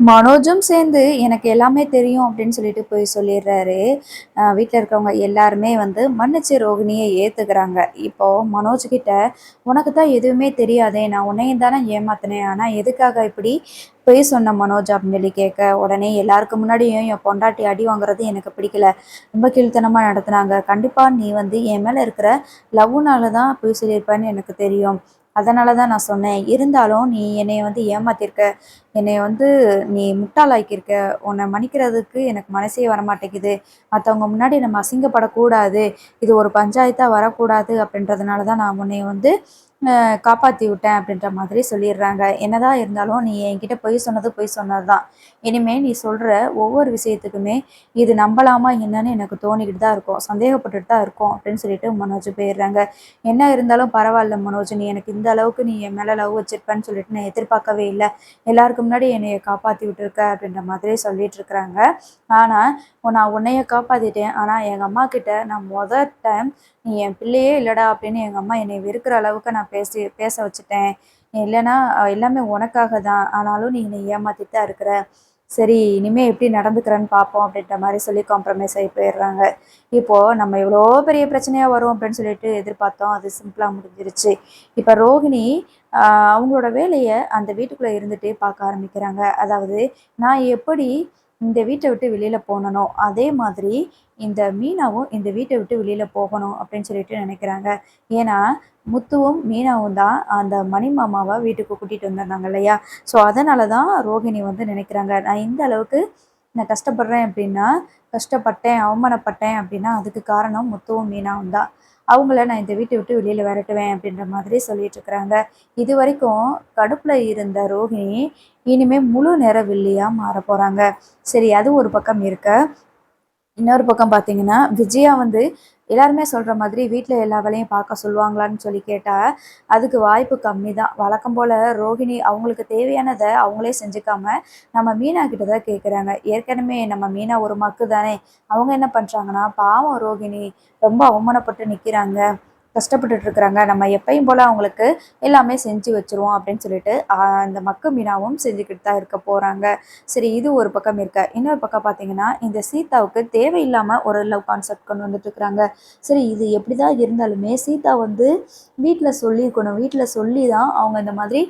மனோஜும் சேர்ந்து எனக்கு எல்லாமே தெரியும் அப்படின்னு சொல்லிட்டு போய் சொல்லிடுறாரு. வீட்ல இருக்கிறவங்க எல்லாருமே வந்து மன்னிச்சு ரோகிணிய ஏத்துக்கிறாங்க. இப்போ மனோஜ் கிட்ட, "உனக்கு தான் எதுவுமே தெரியாதே! நான் உன்னையும் தானே ஏமாத்துனேன். ஆனா எதுக்காக இப்படி பொய் சொன்ன மனோஜ்?" அப்படின்னு சொல்லி கேட்க, உடனே எல்லாருக்கு முன்னாடியும் என் பொண்டாட்டி அடி வாங்குறது எனக்கு பிடிக்கல. ரொம்ப கீழ்த்தனமா நடத்துனாங்க. கண்டிப்பா நீ வந்து என் மேல இருக்கிற லவ்வுனால தான் பொய் சொல்லியிருப்பன்னு எனக்கு தெரியும். அதனால தான் நான் சொன்னேன். இருந்தாலும் நீ என்னைய வந்து ஏமாத்தியிருக்க. என்னைய வந்து நீ முட்டாளாக்கியிருக்க. உன்னை மன்னிக்கிறதுக்கு எனக்கு மனசே வரமாட்டேங்குது. மத்தவங்க முன்னாடி நம்ம அசிங்கப்படக்கூடாது. இது ஒரு பஞ்சாயத்தா வரக்கூடாது அப்படின்றதுனால தான் நான் உன்னைய வந்து காப்பாத்தி விட்டேன் அப்படின்ற மாதிரி சொல்லிடுறாங்க. என்னதான் இருந்தாலும் நீ என்கிட்ட பொய் சொன்னது பொய் சொன்னது தான். இனிமே நீ சொல்ற ஒவ்வொரு விஷயத்துக்குமே இது நம்பலாமா என்னன்னு எனக்கு தோணிக்கிட்டு தான் இருக்கும். சந்தேகப்பட்டுட்டு தான் இருக்கும் அப்படின்னு சொல்லிட்டு மனோஜ் போயிடுறாங்க. என்ன இருந்தாலும் பரவாயில்ல மனோஜ். நீ எனக்கு இந்த அளவுக்கு நீ என் மேல லவ் வச்சிருப்பேன்னு சொல்லிட்டு நான் எதிர்பார்க்கவே இல்ல. எல்லாருக்கு முன்னாடி என்னைய காப்பாத்தி விட்டுருக்க அப்படின்ற மாதிரி சொல்லிட்டு இருக்கிறாங்க. ஆனா, நான் உன்னைய காப்பாத்திட்டேன். ஆனா எங்க அம்மாகிட்ட நான் டைம் "நீ என் பிள்ளையே இல்லடா" அப்படின்னு எங்க அம்மா என்னைய வெறுக்கிற அளவுக்கு நான் பேச வச்சுட்டேன். இல்லன்னா எல்லாமே உனக்காக தான். ஆனாலும் நீ என்னை ஏமாத்திட்டு தான் இருக்கிற. சரி இனிமே எப்படி நடந்துக்கிறேன்னு பார்ப்போம் அப்படின்ற மாரி சொல்லி காம்ப்ரமைஸ் ஆகி போயிடுறாங்க. இப்போ நம்ம எவ்வளோ பெரிய பிரச்சனையா வரும் அப்படின்னு சொல்லிட்டு எதிர்பார்த்தோம். அது சிம்பிளா முடிஞ்சிருச்சு. இப்ப ரோகிணி ஆ அவங்களோட வேலைய அந்த வீட்டுக்குள்ள இருந்துட்டே பார்க்க ஆரம்பிக்கிறாங்க. அதாவது நான் எப்படி இந்த வீட்ட விட்டு வெளியில போனனோ, அதே மாதிரி இந்த மீனாவும் இந்த வீட்ட விட்டு வெளியில போகணும் அப்படின்னு சொல்லிட்டு நினைக்கிறாங்க. ஏன்னா, முத்துவும், மீனாவும் தான் அந்த மணி மாமாவ வீட்டுக்கு கூட்டிட்டு வந்திருந்தாங்க இல்லையா? ஸோ, அதனால தான் ரோகிணி வந்து நினைக்கிறாங்க. நான் இந்த அளவுக்கு நான் கஷ்டப்படுறேன் அப்படின்னா, கஷ்டப்பட்டேன், அவமானப்பட்டேன் அப்படின்னா, அதுக்கு காரணம் முத்துவும், மீனாவும் தான். அவங்கள நான் இந்த வீட்ட விட்டு வெளியில விரட்டுவேன் அப்படின்ற மாதிரி சொல்லிட்டு இருக்கிறாங்க. இதுவரைக்கும் கடுப்புல இருந்த ரோகிணி, இனிமே முழு நேர வில்லியா மாறப் போறாங்க. சரி அது ஒரு பக்கம் இருக்க, இன்னொரு பக்கம் பார்த்தீங்கன்னா, விஜயா வந்து எல்லாருமே சொல்ற மாதிரி வீட்ல எல்லா வேலையும் பார்க்க சொல்லுவாங்களான்னு சொல்லி கேட்டா, அதுக்கு வாய்ப்பு கம்மி தான். வழக்கம் போல ரோகிணி அவங்களுக்கு தேவையானத அவங்களே செஞ்சுக்காம, நம்ம மீனா கிட்ட தான் கேட்குறாங்க. ஏற்கனவே நம்ம மீனா ஒரு மக்கு தானே! அவங்க என்ன பண்றாங்கன்னா, பாவம் ரோகிணி ரொம்ப அவமானப்பட்டு நிக்கிறாங்க. கஷ்டப்பட்டுட்டு இருக்கிறாங்க. நம்ம எப்பயும் போல அவங்களுக்கு எல்லாமே செஞ்சு வச்சுருவோம் அப்படின்னு சொல்லிட்டு, அந்த மக்கு மீனாவும் செஞ்சுக்கிட்டு தான் இருக்க போறாங்க. சரி இது ஒரு பக்கம் இருக்க. இன்னொரு பக்கம் பார்த்தீங்கன்னா, இந்த சீதாவுக்கு தேவையில்லாம ஒரு லவ் கான்செப்ட் கொண்டு வந்துட்டு இருக்கிறாங்க. சரி இது எப்படிதான் இருந்தாலுமே சீதா வந்து வீட்ல சொல்லியிருக்கணும். வீட்ல சொல்லி தான் அவங்க இந்த மாதிரி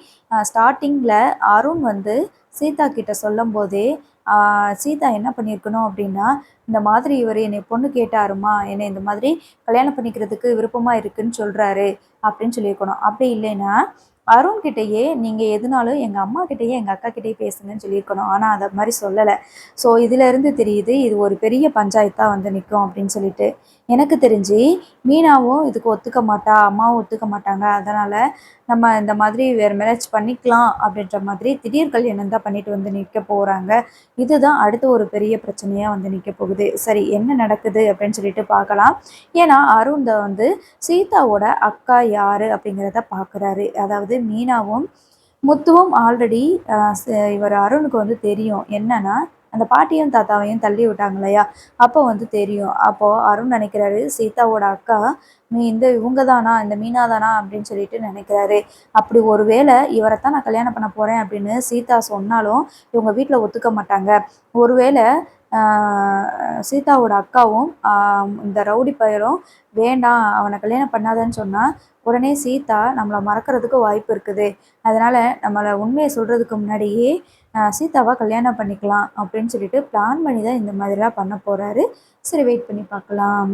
ஸ்டார்ட்டிங்ல அருண் வந்து சீதா கிட்ட சொல்லும்போதே, ஆ சீதா என்ன பண்ணியிருக்கணும் அப்படின்னா, இந்த மாதிரி இவரு என்னைய பொண்ணு கேட்டாருமா, என்னை இந்த மாதிரி கல்யாணம் பண்ணிக்கிறதுக்கு விருப்பமா இருக்குன்னு சொல்றாரு அப்படின்னு சொல்லியிருக்கணும். அப்படி இல்லைன்னா, அருண் கிட்டயே நீங்க எதுனாலும் எங்க அம்மா கிட்டயே, எங்க அக்கா கிட்டயே பேசுங்கன்னு சொல்லியிருக்கணும். ஆனா அத மாரி சொல்லல. ஸோ இதிலருந்து தெரியுது, இது ஒரு பெரிய பஞ்சாயத்தா வந்து நிக்கும் அப்படின்னு சொல்லிட்டு. எனக்கு தெரிஞ்சு மீனாவும் இதுக்கு ஒத்துக்க மாட்டா, அம்மாவும் ஒத்துக்க மாட்டாங்க. அதனால நம்ம இந்த மாதிரி வேற மேரேஜ் பண்ணிக்கலாம் அப்படின்ற மாதிரி திடீர் கல்யாணம் தான் பண்ணிட்டு வந்து நிக்க போறாங்க. இதுதான் அடுத்த ஒரு பெரிய பிரச்சனையா வந்து நிக்க போகுது. சரி என்ன நடக்குது அப்படின்னு சொல்லிட்டு பார்க்கலாம். ஏன்னா அருண் வந்து சீதாவோட அக்கா யாரு அப்படிங்கிறத பார்க்குறாரு. அதாவது மீனாவும், முத்துவும் ஆல்ரெடி அ ச இவர் அருணுக்கு வந்து தெரியும். என்னன்னா, அந்த பாட்டியும், தாத்தாவையும் தள்ளி விட்டாங்க இல்லையா? அப்போ வந்து தெரியும். அப்போ அருண் நினைக்கிறாரு, சீதாவோட அக்கா இவங்க தானா? இந்த மீனா தானா? அப்படின்னு சொல்லிட்டு நினைக்கிறாரு. அப்படி ஒரு வேளை இவரத்தான் நான் கல்யாணம் பண்ண போறேன் அப்படின்னு சீதா சொன்னாலும், இவங்க வீட்ல ஒத்துக்க மாட்டாங்க. ஒருவேளை ஆ சீதாவோட அக்காவும், இந்த ரவுடி பயலும் வேண்டாம் அவன கல்யாணம் பண்ணாதன்னு சொன்னா, உடனே சீதா நம்மள மறக்கறதுக்கு வாய்ப்பு இருக்குது. அதனால நம்மள உண்மைய சொல்றதுக்கு முன்னாடியே சீதாவ கல்யாணம் பண்ணிக்கலாம் அப்படின்னு சொல்லிட்டு பிளான் பண்ணி தான் இந்த மாதிரிலாம் பண்ண போறாரு. சரி வெயிட் பண்ணி பார்க்கலாம்.